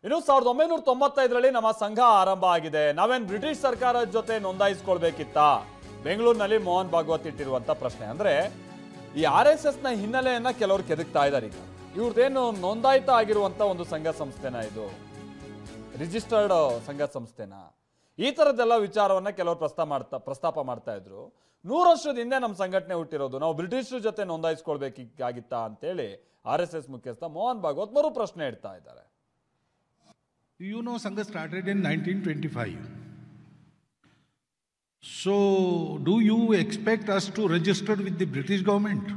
ಇನ್ನು 1995ರಲ್ಲಿ ನಮ್ಮ ಸಂಘ ಆರಂಭ ಆಗಿದೆ. ನಾವೇನ್ ಬ್ರಿಟಿಷ್ ಸರ್ಕಾರದ ಜೊತೆ ನೋಂದಾಯಿಸಿಕೊಳ್ಬೇಕಿತ್ತ? ಬೆಂಗಳೂರಿನಲ್ಲಿ ಮೋಹನ್ ಭಾಗವತ್ ಇಟ್ಟಿರುವಂತ ಪ್ರಶ್ನೆ. ಅಂದ್ರೆ ಈ RSS ನ ಹಿನ್ನೆಲೆಯನ್ನ ಕೆಲವರು ಕೆದಕ್ತಾ ಇದ್ದಾರೆ. ಈಗ ಇವ್ರದ್ದೇನು ನೋಂದಾಯಿತ ಆಗಿರುವಂತ ಒಂದು ಸಂಘ ಸಂಸ್ಥೆನ, ಇದು ರಿಜಿಸ್ಟರ್ಡ್ ಸಂಘ ಸಂಸ್ಥೆನ, ಈ ತರದೆಲ್ಲ ವಿಚಾರವನ್ನ ಕೆಲವರು ಪ್ರಸ್ತಾಪ ಮಾಡ್ತಾ ಇದ್ರು. 100 ವರ್ಷದ ಹಿಂದೆ ನಮ್ಮ ಸಂಘಟನೆ ಹುಟ್ಟಿರೋದು, ನಾವು ಬ್ರಿಟಿಷರ ಜೊತೆ ನೋಂದಾಯಿಸಿಕೊಳ್ಬೇಕಾಗಿತ್ತ ಅಂತೇಳಿ RSS ಮುಖ್ಯಸ್ಥ ಮೋಹನ್ ಭಾಗವತ್ ಮರು ಪ್ರಶ್ನೆ ಇಡ್ತಾ ಇದ್ದಾರೆ. You know, Sangha started in 1925. So, do you expect us to register with the British government?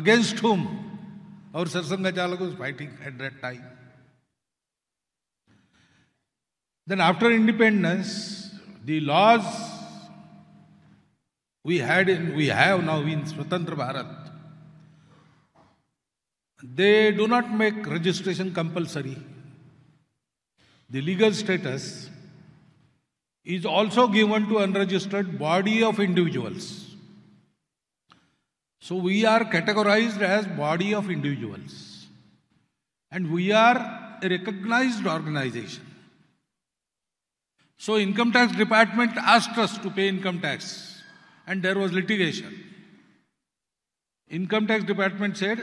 Against whom our Sarsanga Chalak was fighting at that time. Then after independence, the laws we have now in Swatantra Bharat, they do not make registration compulsory. The legal status is also given to unregistered body of individuals. So we are categorized as body of individuals. And we are a recognized organization. So Income Tax Department asked us to pay income tax. And there was litigation. Income Tax Department said,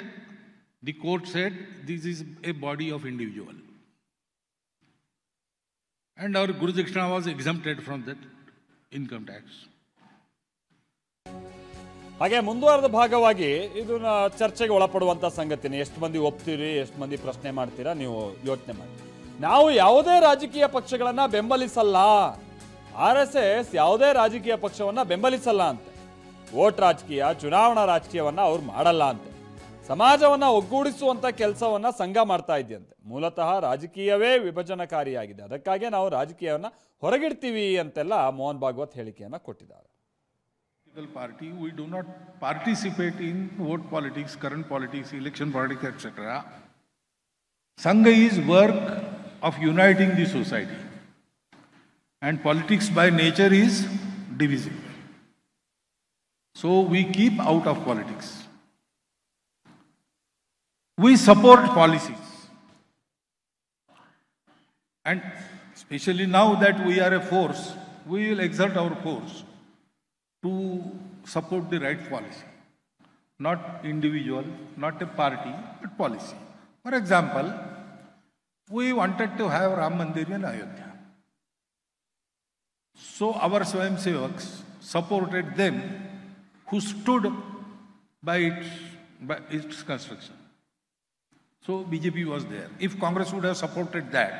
the court said, this is a body of individual. And our Guru Dakshina was exempted from that income tax. ಹಾಗೆ ಮುಂದುವರೆದ ಭಾಗವಾಗಿ ಇದನ್ನ ಚರ್ಚೆಗೆ ಒಳಪಡುವಂತ ಸಂಗತಿನೇ. ಎಷ್ಟು ಮಂದಿ ಒಪ್ತೀರಿ, ಎಷ್ಟು ಮಂದಿ ಪ್ರಶ್ನೆ ಮಾಡ್ತೀರಾ, ನೀವು ಯೋಚನೆ ಮಾಡಿ. ನಾವು ಯಾವುದೇ ರಾಜಕೀಯ ಪಕ್ಷಗಳನ್ನ ಬೆಂಬಲಿಸಲ್ಲ. RSS ಯಾವುದೇ ರಾಜಕೀಯ ಪಕ್ಷವನ್ನ ಬೆಂಬಲಿಸಲ್ಲ ಅಂತೆ. ವೋಟ್ ರಾಜಕೀಯ, ಚುನಾವಣಾ ರಾಜಕೀಯವನ್ನ ಅವ್ರು ಮಾಡಲ್ಲ ಅಂತೆ. ಸಮಾಜವನ್ನ ಒಗ್ಗೂಡಿಸುವಂತ ಕೆಲಸವನ್ನ ಸಂಘ ಮಾಡ್ತಾ ಇದೆಯಂತೆ. ಮೂಲತಃ ರಾಜಕೀಯವೇ ವಿಭಜನಕಾರಿಯಾಗಿದೆ, ಅದಕ್ಕಾಗಿ ನಾವು ರಾಜಕೀಯವನ್ನ ಹೊರಗಿಡ್ತೀವಿ ಅಂತೆಲ್ಲ ಮೋಹನ್ ಭಾಗವತ್ ಹೇಳಿಕೆಯನ್ನ ಕೊಟ್ಟಿದ್ದಾರೆ. Party, we do not participate in vote politics, current politics, election politics, etc. Sangha is work of uniting the society, and politics by nature is divisive. So we keep out of politics. We support policies, and especially now that we are a force, we will exert our force to support the right policy, not individual, not a party, but policy. For example, we wanted to have Ram Mandir in Ayodhya. So our Swayam Sevaks supported them who stood by its construction. So BJP was there. If Congress would have supported that,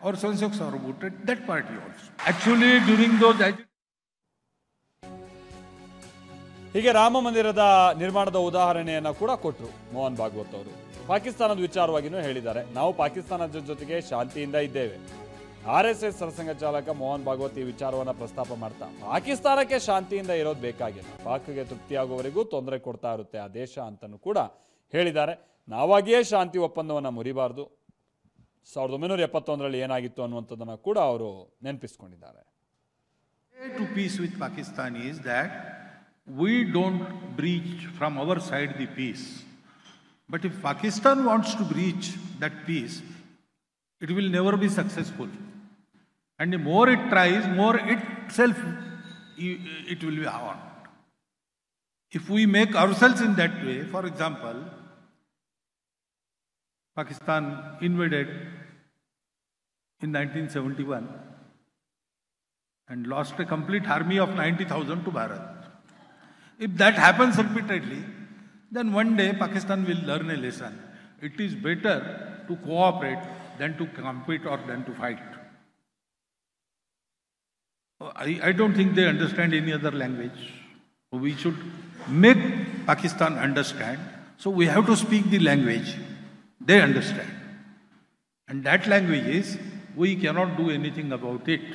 our Swayam Sevaks supported that party also. Actually, during those ಹೀಗೆ ರಾಮ ಮಂದಿರದ ನಿರ್ಮಾಣದ ಉದಾಹರಣೆಯನ್ನ ಕೂಡ ಕೊಟ್ಟರು ಮೋಹನ್ ಭಾಗವತ್ ಅವರು. ಪಾಕಿಸ್ತಾನದ ವಿಚಾರವಾಗಿಯೂ ಹೇಳಿದ್ದಾರೆ, ನಾವು ಪಾಕಿಸ್ತಾನದ ಜೊತೆಗೆ ಶಾಂತಿಯಿಂದ ಇದ್ದೇವೆ. RSS ಸರ್ಸಂಘ ಚಾಲಕ ಮೋಹನ್ ಭಾಗವತ್ ಈ ವಿಚಾರವನ್ನ ಪ್ರಸ್ತಾಪ ಮಾಡ್ತಾ, ಪಾಕಿಸ್ತಾನಕ್ಕೆ ಶಾಂತಿಯಿಂದ ಇರೋದು ಬೇಕಾಗಿಲ್ಲ, ಪಾಕ್ಗೆ ತೃಪ್ತಿಯಾಗುವವರೆಗೂ ತೊಂದರೆ ಕೊಡ್ತಾ ಇರುತ್ತೆ ಆ ದೇಶ ಅಂತನೂ ಕೂಡ ಹೇಳಿದ್ದಾರೆ. ನಾವಾಗಿಯೇ ಶಾಂತಿ ಒಪ್ಪಂದವನ್ನ ಮುರಿಬಾರ್ದು. 1971ರಲ್ಲಿ ಏನಾಗಿತ್ತು ಅನ್ನುವಂಥದ್ದನ್ನ ಕೂಡ ಅವರು ನೆನಪಿಸ್ಕೊಂಡಿದ್ದಾರೆ. To peace with Pakistan is that we don't breach from our side the peace. But if Pakistan wants to breach that peace, it will never be successful. And the more it tries, more itself it will be harmed. If we make ourselves in that way, for example, Pakistan invaded in 1971 and lost a complete army of 90,000 to Bharat. If that happens repeatedly, then one day Pakistan will learn a lesson. It is better to cooperate than to compete or than to fight. I don't think they understand any other language. We should make Pakistan understand. So we have to speak the language they understand. And that language is, we cannot do anything about it.